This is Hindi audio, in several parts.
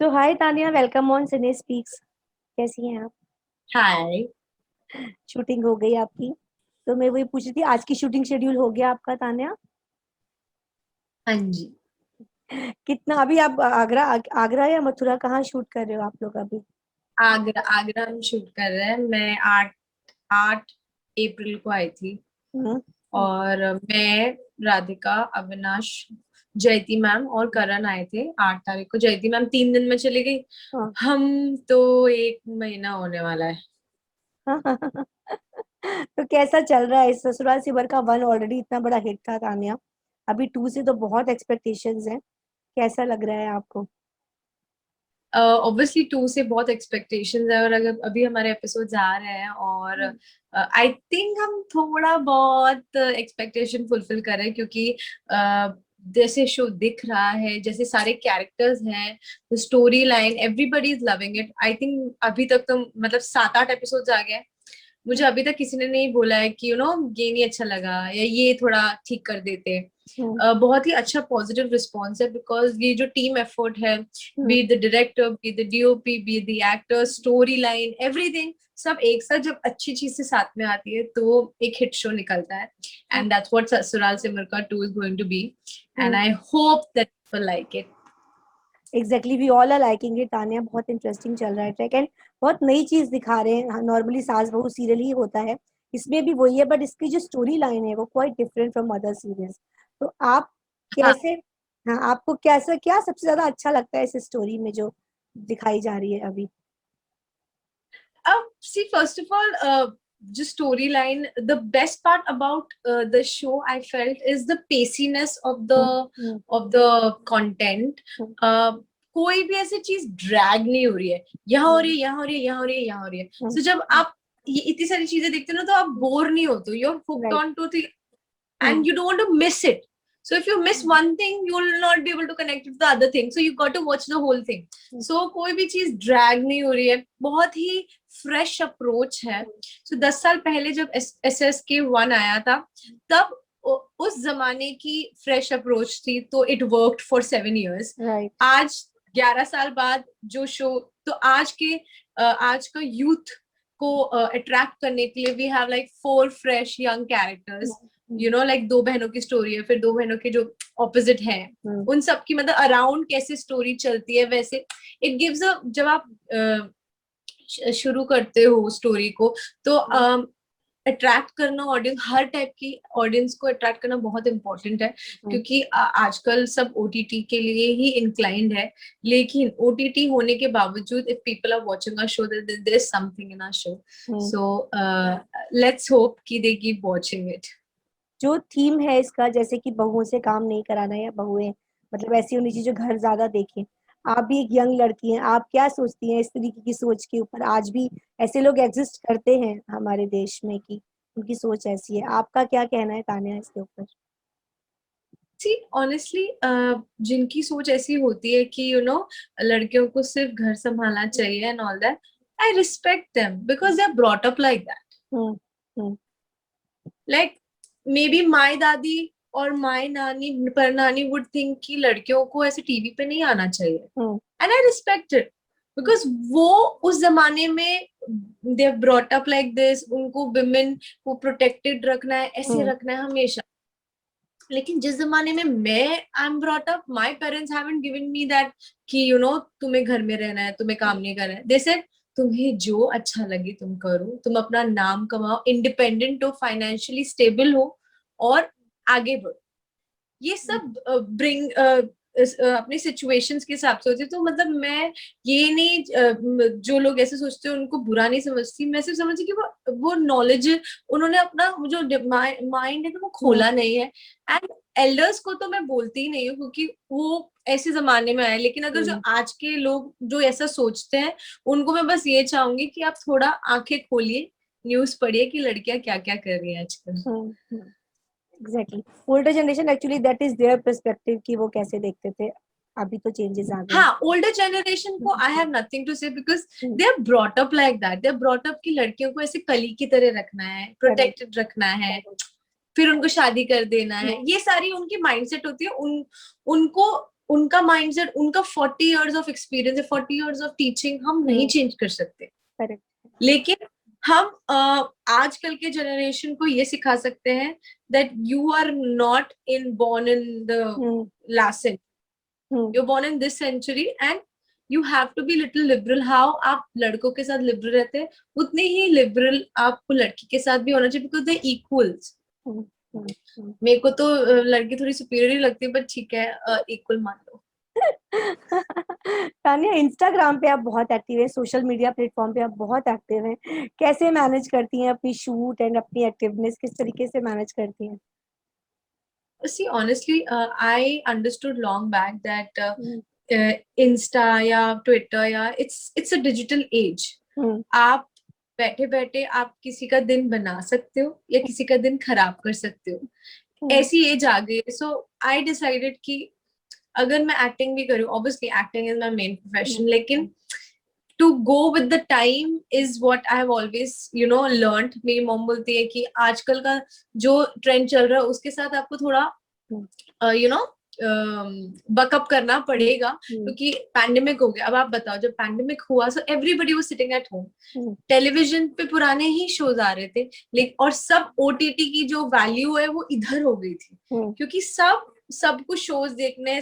तो hi Tania, welcome on cine speaks. कैसी हैं आप? हाय। शूटिंग हो गई आपकी? तो मैं वही पूछ रही थी, आज की शूटिंग शेड्यूल हो गया आपका तानिया? हाँ जी। कितना अभी आप आगरा आगरा या मथुरा, कहाँ शूट कर रहे हो आप लोग अभी? आगरा आगरा हम शूट कर रहे हैं। मैं 8 अप्रैल को आई थी। हम्म। और मैं, राधिका, अविनाश, जयती मैम और करण आए थे 8 तारीख को। जयती मैम 3 दिन में चली गई। हाँ। हम तो 1 महीना होने वाला है। तो कैसा चल रहा है? ससुराल सिमर का वन ऑलरेडी इतना बड़ा हिट था तानिया, अभी टू से तो बहुत एक्सपेक्टेशंस हैं। कैसा लग रहा है आपको? ऑब्वियसली 2 से बहुत एक्सपेक्टेशंस है, और अगर अभी हमारे एपिसोड्स आ रहे हैं और आई थिंक हम थोड़ा बहुत एक्सपेक्टेशन फुलफिल कर रहे हैं, क्योंकि जैसे शो दिख रहा है, जैसे सारे कैरेक्टर्स हैं, story line, everybody is loving it. I think अभी तक तो मतलब 7-8 एपिसोड्स आ गए। मुझे अभी तक किसी ने नहीं बोला है कि ये नहीं अच्छा लगा या ये थोड़ा ठीक कर देते। हम्म। बहुत ही अच्छा पॉजिटिव रिस्पॉन्स है, बिकॉज ये जो टीम एफर्ट है, hmm. Be the director, be the DOP, be the actor, story line, everything, सब एक साथ जब अच्छी चीज से साथ में आती है तो एक हिट शो निकलता है। एंड दैट्स व्हाट ससुराल Simar Ka 2 is going to be. And hmm. I hope that people like it. Exactly, we all are liking it Tania. बहुत इंटरेस्टिंग चल रहा है ट्रैक, एंड बहुत नई चीज दिखा रहे हैं। नॉर्मली सास बहू सीरियल ही होता है, इसमें भी वही है, बट इसकी जो स्टोरी लाइन है वो quite different from other serials. तो आप कैसे, हाँ, आपको कैसा, क्या सबसे ज्यादा अच्छा लगता है इस स्टोरी में जो दिखाई जा रही है अभी? See, first of all, just storyline. The best part about the show, I felt, is the paciness of the hmm. Hmm. content. Hmm. uh, कोई भी ऐसी चीज ड्रैग नहीं हो रही है, यहाँ हो रही हम्म। है, यहाँ हो रही है, यहाँ हो रही है, यहाँ हो रही है। हम्म। सो जब आप ये इतनी सारी चीजें देखते हो ना, तो आप बोर नहीं होते, you are hooked right. On to, hmm. and you don't want to miss it. So if you miss one thing, you will not be able to connect with the other thing. So you got to watch the whole thing. So कोई भी चीज ड्रैग नहीं हो रही है, बहुत ही फ्रेश अप्रोच है। सो 10 साल पहले जब SSK 1 आया था, तब उस जमाने की फ्रेश अप्रोच थी, तो it worked for 7 years। Right. आज 11 साल बाद जो शो, तो आज का यूथ को अट्रैक्ट करने के लिए we have like 4 fresh young characters. Like 2 बहनों की स्टोरी है, फिर 2 बहनों के जो ऑपोजिट हैं, उन सब की मतलब अराउंड कैसे स्टोरी चलती है, वैसे इट गिव्स अ, जब आप शुरू करते हो स्टोरी को, तो अट्रैक्ट करना ऑडियंस, हर टाइप की ऑडियंस को अट्रैक्ट करना बहुत इंपॉर्टेंट है। क्योंकि आजकल सब OTT के लिए ही इंक्लाइंड है, लेकिन OTT होने के बावजूद if people are watching a show, there is something in a show. So let's hope कि दे कीप वाचिंग इट। जो थीम है इसका, जैसे कि बहुओं से काम नहीं कराना, या बहुएं मतलब ऐसी होनी चाहिए जो घर ज्यादा देखें। आप भी एक यंग लड़की हैं, आप क्या सोचती हैं इस तरीके की सोच के ऊपर? आज भी ऐसे लोग एग्जिस्ट करते हैं हमारे देश में कि उनकी सोच ऐसी है। आपका क्या कहना है तानिया इसके ऊपर? सी ऑनेस्टली, जिनकी सोच ऐसी होती है कि लड़कियों को सिर्फ घर संभालना चाहिए and all that, I respect them because they are brought up like that. Hmm. Hmm. Like may be my दादी और माई नानी परनानी वुड थिंक कि लड़कियों को ऐसे टीवी पे नहीं आना चाहिए, hmm. And I respect it because वो उस जमाने में they brought up like this, उनको विमेन को प्रोटेक्टेड रखना है, ऐसे हम्म। रखना है हमेशा। लेकिन जिस जमाने में मैं I am brought up, my parents haven't given me that कि तुम्हें घर में रहना है, तुम्हें काम नहीं करना है। दे सेड तुम्हें जो अच्छा लगे तुम करो, तुम अपना नाम कमाओ, इंडिपेंडेंट हो, फाइनेंशियली स्टेबल हो, और आगे बढ़ो। ये सब ब्रिंग अपनी सिचुएशंस के हिसाब से होती है। तो मतलब मैं ये नहीं, जो लोग ऐसे सोचते हैं उनको बुरा नहीं समझती, मैं सिर्फ समझती कि वो नॉलेज उन्होंने अपना वो जो माइंड है, तो वो हम्म। खोला नहीं है। एंड एल्डर्स को तो मैं बोलती ही नहीं हूँ, क्योंकि वो ऐसे जमाने में आए। लेकिन अगर जो हम्म। आज के लोग जो ऐसा सोचते हैं, उनको मैं बस ये चाहूंगी कि आप थोड़ा आंखें खोलिए, न्यूज पढ़िए कि लड़कियां क्या क्या कर रही हैं आजकल। Hmm. Exactly. Older generation actually that is their perspective कि वो कैसे देखते थे। अभी तो चेंजेस आ गए। हाँ, ओल्डर जनरेशन को I have nothing to say, because hmm. They are brought up like that. They are brought up की लड़कियों को ऐसे कली की तरह रखना है, करेक्ट। प्रोटेक्टेड रखना है, फिर उनको शादी कर देना है, हम्म। ये सारी उनकी माइंडसेट होती है। उनको उनका माइंडसेट, उनका 40 इयर्स ऑफ एक्सपीरियंस है, 40 इयर्स ऑफ टीचिंग हम नहीं चेंज कर सकते। करेक्ट। लेकिन हम आजकल के जनरेशन को ये सिखा सकते हैं that you are not in born in the last century, you born in this century and you have to be little liberal. How आप लड़कों के साथ लिबरल रहते हैं, उतने ही लिबरल आपको लड़की के साथ भी होना चाहिए, बिकॉज दे इक्वल्स। मेरे को तो लड़की थोड़ी सुपीरियर ही लगती है, बट ठीक है, इक्वल मान लो। तानिया, इंस्टाग्राम पे आप बहुत एक्टिव है, सोशल मीडिया प्लेटफॉर्म पे आप बहुत एक्टिव हैं, कैसे मैनेज करती हैं अपनी शूट एंड अपनी एक्टिवनेस, किस तरीके से मैनेज करती हैं? See, honestly, I understood long back that Insta या ट्विटर या इट्स अ डिजिटल एज। आप बैठे बैठे आप किसी का दिन बना सकते हो या किसी का दिन खराब कर सकते हो, ऐसी एज आ गई। सो आई डिसाइडेड कि अगर मैं एक्टिंग भी करूँ, obviously acting is my main profession, लेकिन to go with the time is what I have always learned. मेरी मॉम बोलती है कि आजकल का जो ट्रेंड चल रहा है उसके साथ आपको थोड़ा बकअप करना पड़ेगा, क्योंकि पैंडेमिक हो गया। अब आप बताओ, जब पैंडेमिक हुआ so everybody was sitting at home, television पे पुराने ही शोज आ रहे थे, लेकिन और सब ओटीटी की जो वैल्यू है वो इधर हो गई थी, क्योंकि सब कुछ शोज देखने,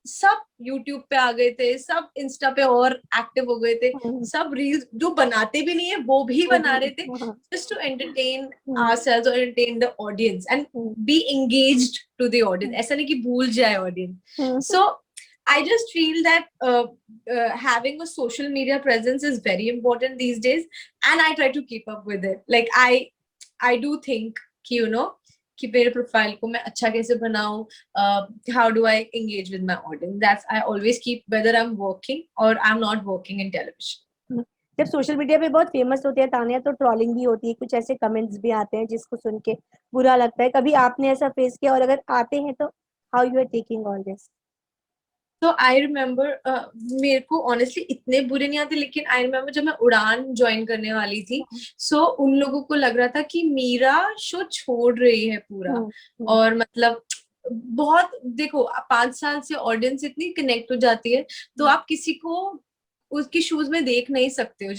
सब यूट्यूब पे आ गए थे, सब इंस्टा पे और एक्टिव हो गए थे, सब रील्स जो बनाते भी नहीं है वो भी बना रहे थे, just to entertain ourselves or entertain the audience and be engaged to the audience. ऐसा नहीं कि भूल जाए audience. So I just feel that having a social media presence is very important these days, and I try to keep up with it. Like I do think कि कि मेरे प्रोफाइल को मैं अच्छा कैसे बनाऊं, how do I engage with my audience, that's I always keep, whether I am working और I am not working in television. जब सोशल मीडिया पे बहुत फेमस होते हैं तानिया, तो ट्रोलिंग भी होती है, कुछ ऐसे कमेंट्स भी आते हैं जिसको सुन के बुरा लगता है। कभी आपने ऐसा फेस किया, और अगर आते हैं तो how you are taking all this? तो आई रिमेम्बर, मेरे को ऑनेस्टली इतने बुरे नहीं आते, लेकिन आई रिमेम्बर जब मैं उड़ान ज्वाइन करने वाली थी, सो उन लोगों को लग रहा था कि मीरा शो छोड़ रही है पूरा, और मतलब बहुत, देखो 5 साल से ऑडियंस इतनी कनेक्ट हो जाती है, तो आप किसी को उसकी शूज में देख नहीं सकते हो।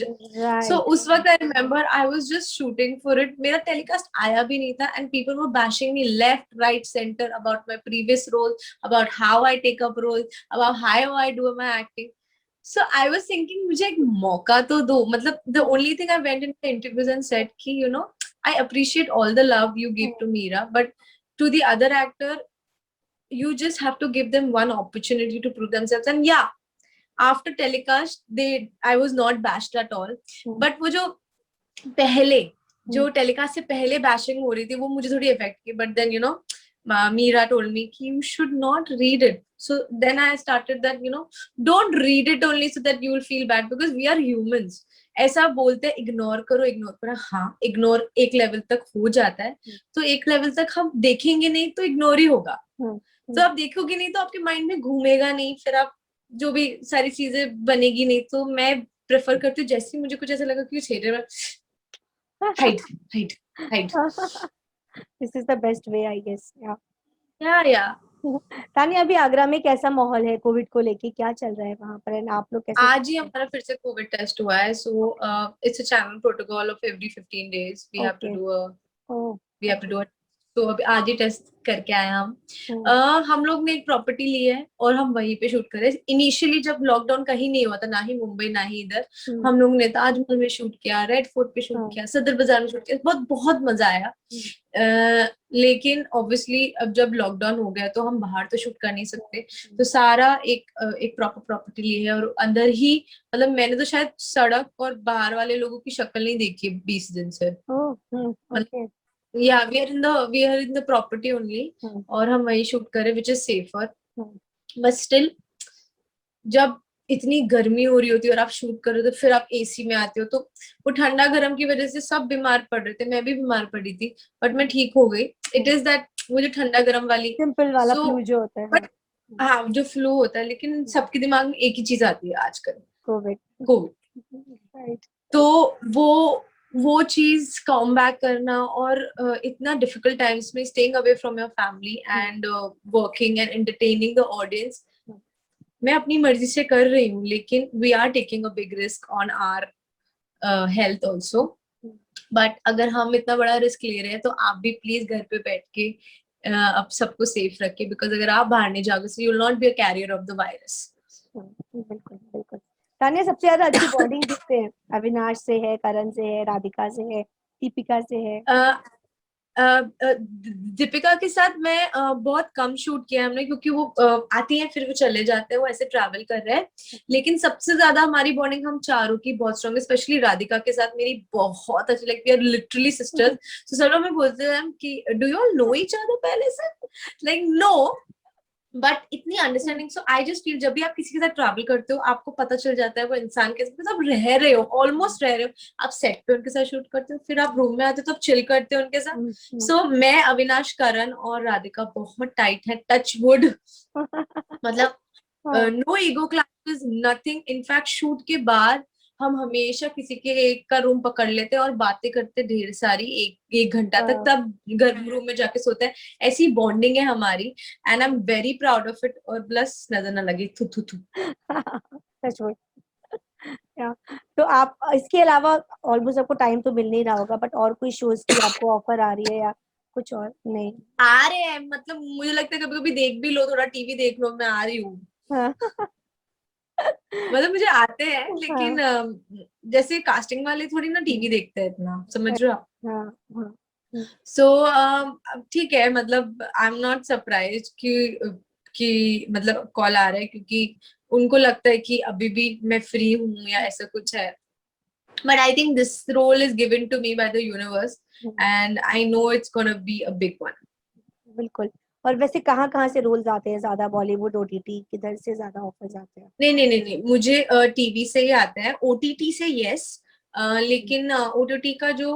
सो उस वक्त I remember I was just shooting for it, मेरा टेलीकास्ट आया भी नहीं था, and people were bashing me left right centre about my previous role, about how I take up role, about how I do my acting. So I was thinking मुझे एक मौका तो दो, मतलब the only thing I went in the interviews and said कि I appreciate all the love you give to Meera, but to the other actor you just have to give them one opportunity to prove themselves. And yeah, after telecast I was not bashed at all, but वो जो पहले जो टेलीकास्ट से पहले बैशिंग हो रही थी वो मुझे थोड़ी इफेक्ट की, but then Meera told me कि you should not read it. So then I started that don't read it only so that you will feel bad, because we are humans. ऐसा बोलते हैं इग्नोर करो, हाँ इग्नोर एक लेवल तक हो जाता है, तो एक लेवल तक हम देखेंगे नहीं तो इग्नोर ही होगा, तो आप देखोगे नहीं तो आपके माइंड में घूमेगा नहीं, फिर आप जो भी सारी चीजें बनेगी नहीं। तो मैं प्रेफर करती हूँ, जैसे मुझे कुछ ऐसा लगा कि छेड़े में hide. This is the best way I guess. Yeah Tania, अभी आगरा में कैसा माहौल है कोविड को लेके, क्या चल रहा है वहां पर, एंड आप लोग कैसे? आज ही हमारा फिर से कोविड टेस्ट हुआ है, so it's a channel protocol of every 15 days we have to do तो अभी आज ही टेस्ट करके आए हम लोग ने एक प्रॉपर्टी ली है और हम वहीं पे शूट कर रहे हैं। इनिशियली जब लॉकडाउन कहीं नहीं हुआ था, ना ही मुंबई ना ही इधर, हम लोग ने ताजमहल में शूट किया, रेड फोर्ट पे शूट किया, सदर बाजार में शूट किया, बहुत बहुत मजा आया। लेकिन ऑब्वियसली अब जब लॉकडाउन हो गया तो हम बाहर तो शूट कर नहीं सकते, तो सारा एक प्रॉपर प्रॉपर्टी ली है, और अंदर ही, मतलब मैंने तो शायद सड़क और बाहर वाले लोगों की शक्ल नहीं देखी 20 दिन से। Yeah, we are in the property only, और हम वही शूट करें, which is safer, but still जब इतनी गर्मी हो रही होती है और आप शूट कर रहे हो, तो फिर आप एसी में आते हो, तो वो ठंडा गर्म की वजह से सब बीमार पड़ रहे थे, मैं भी बीमार पड़ी थी, बट मैं ठीक हो गई। इट इज दैट वो जो ठंडा गर्म वाली सिंपल वाला फ्लू जो होता है, हाँ जो फ्लू होता है, लेकिन सबके दिमाग में एक ही चीज आती है आजकल, कोविड। तो वो चीज कम बैक करना, और इतना डिफिकल्ट टाइम्स में staying away from your family and working and entertaining the audience, मैं अपनी मर्जी से कर रही हूँ, लेकिन we are taking a big risk on our health also. But अगर हम इतना बड़ा रिस्क ले रहे हैं तो आप भी प्लीज घर पे बैठ के अब सबको सेफ रखिए, बिकॉज अगर आप बाहर नहीं जाओगे so you will not be a carrier of the virus. बिल्कुल बिल्कुल। तान्या, सबसे ज्यादा अच्छी बॉन्डिंग किससे है? अविनाश से है, करण से है, राधिका से है, दीपिका से है? अ, अ, दीपिका के साथ मैं बहुत कम शूट किया है हमने, क्योंकि वो आती है फिर वो चले जाते हैं, वो ऐसे ट्रैवल कर रहे हैं। लेकिन सबसे ज्यादा हमारी बॉन्डिंग हम चारों की बहुत स्ट्रॉन्ग है, स्पेशली राधिका के साथ मेरी बहुत अच्छी, like we are literally sisters. तो सब लोग मैं बोलते हैं कि do you all know each other पहले से, लाइक नो, बट इतनी understanding. So I just feel जब भी आप किसी के साथ ट्रैवल करते हो आपको पता चल जाता है वो इंसान के साथ आप रह रहे हो, ऑलमोस्ट रह रहे हो। आप सेट पे उनके साथ शूट करते हो, फिर आप रूम में आते हो तो आप चिल करते हो उनके साथ। सो मैं, अविनाश, करण और राधिका बहुत टाइट है, टच वुड। मतलब no ego clashes, nothing. In fact shoot के बाद हम हमेशा किसी के एक का रूम पकड़ लेते हैं और बातें करते ढेर सारी, एक एक घंटा तक, तब घर रूम में जाके सोते हैं। ऐसी बॉन्डिंग है हमारी, and I am very proud of it. और प्लस नजर ना लगे, थू थू थू। सच में। या, तो आप इसके अलावा ऑलमोस्ट आपको टाइम तो मिल नहीं रहा होगा, बट और कोई शोज की आपको ऑफर आ रही है या कुछ और? नहीं। आ रहे हैं, मतलब मुझे लगता है कभी कभी देख भी लो, थोड़ा टीवी देख लो, मैं आ रही हूँ। हाँ। मतलब मुझे आते हैं, हाँ। लेकिन जैसे कास्टिंग वाले थोड़ी ना टीवी देखते हैं इतना, समझ रहे हो आप? हाँ। हाँ। सो ठीक है, मतलब आई एम नॉट सरप्राइज कि मतलब कॉल आ रहा है, क्योंकि उनको लगता है कि अभी भी मैं फ्री हूँ या ऐसा कुछ है। But I think this role is given to me by the universe, and I know it's gonna be a big one. बिल्कुल। और वैसे कहाँ कहाँ से रोल्स आते हैं ज्यादा? बॉलीवुड, ओटीटी, किधर से ज्यादा ऑफर्स आते हैं? नहीं नहीं नहीं नहीं, मुझे टीवी से ही आता है, ओटीटी से यस। लेकिन ओटीटी का जो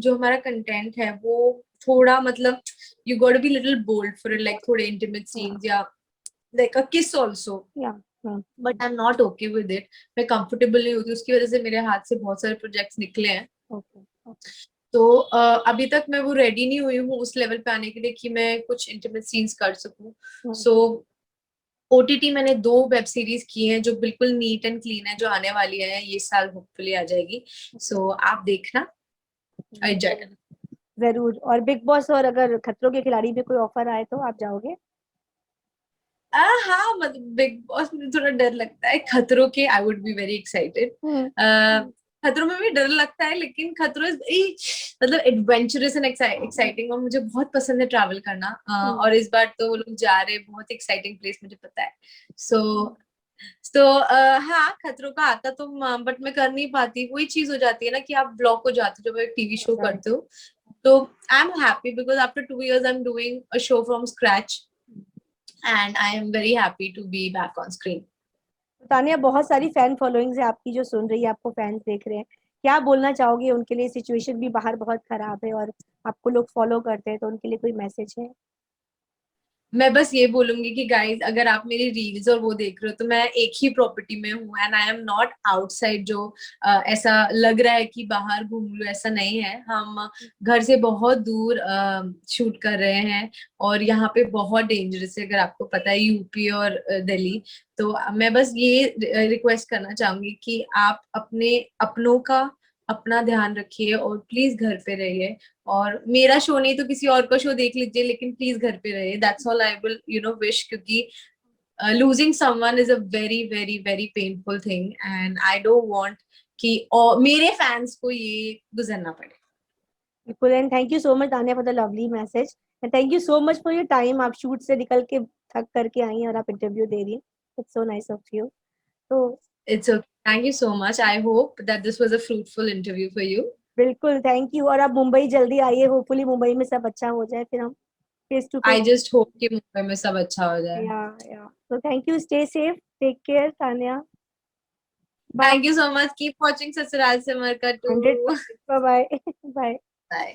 हमारा कंटेंट है वो थोड़ा, मतलब you got to be little bold for it, like थोड़े इंटीमेट हाँ। सीन्स या like a kiss also. Yeah. हाँ। But I am not okay with it, मैं कंफर्टेबल नहीं होती, उसकी वजह से मेरे हाथ से बहुत सारे प्रोजेक्ट्स निकले हैं। Okay okay. तो अभी तक मैं वो रेडी नहीं हुई हूँ उस लेवल पे आने के लिए कि मैं कुछ इंटीमेट सीन्स कर सकूं। सो ओटीटी मैंने 2 वेब सीरीज की हैं जो बिल्कुल नीट एंड क्लीन है, जो आने वाली है ये साल, होपफुली आ जाएगी। सो आप देखना, एंजॉय करना। जरूर। और बिग बॉस और अगर खतरों के खिलाड़ी में कोई ऑफर आए तो आप जाओगे? हाँ, मतलब बिग बॉस में थोड़ा डर लगता है, खतरों के I would be very excited. खतरों में भी डर लगता है, लेकिन खतरों मतलब एडवेंचरस एंड एक्साइटिंग, और मुझे बहुत पसंद है ट्रैवल करना। और इस बार तो वो लोग जा रहे हैं बहुत एक्साइटिंग प्लेस, मुझे पता है। सो तो हाँ, खतरों का आता तो, बट मैं कर नहीं पाती, वही चीज हो जाती है ना कि आप ब्लॉक हो जाते हो जब एक टीवी शो करते हो। तो I am happy because after 2 years I am doing a show from scratch, and I am very happy to be back on screen. Tania, बहुत सारी फैन फॉलोइंग्स है आपकी जो सुन रही है, आपको फैंस देख रहे हैं, क्या बोलना चाहोगे उनके लिए? सिचुएशन भी बाहर बहुत खराब है और आपको लोग फॉलो करते हैं, तो उनके लिए कोई मैसेज है? मैं बस ये बोलूंगी कि गाइस, अगर आप मेरी रील्स और वो देख रहे हो तो मैं एक ही प्रॉपर्टी में हूँ, and I am not outside, जो ऐसा लग रहा है कि बाहर घूम लूं, ऐसा नहीं है। हम घर से बहुत दूर शूट कर रहे हैं, और यहाँ पे बहुत डेंजरस है, अगर आपको पता है, यूपी और दिल्ली। तो मैं बस ये रिक्वेस्ट करना चाहूंगी कि आप अपने अपनों का अपना ध्यान रखिए, और प्लीज घर पे रहिए। और मेरा शो नहीं तो किसी और का शो देख लीजिए, लेकिन प्लीज घर पे रहिए, that's all I will wish, क्योंकि losing someone is a very very very painful thing, and I don't want कि मेरे फैंस को ये गुजरना पड़े। बिल्कुल। And thank you so much Tania for the lovely message, and thank you so much for your time. आप शूट से निकल के थक करके आई हैं और आप इंटरव्यू दे रही हैं। It's so nice of you. तो it's okay, thank you so much, I hope that this was a fruitful interview for you. बिल्कुल, थैंक यू। और आप मुंबई जल्दी आइए, होपफुली मुंबई में सब अच्छा हो जाए, फिर हम face to face. I just hope कि मुंबई में सब अच्छा हो जाए। या। या, so thank you, stay safe, take care, Tanya. Bye. Thank you so much, keep watching ससुराल से मरकट two. 100%. Bye bye. Bye. Bye.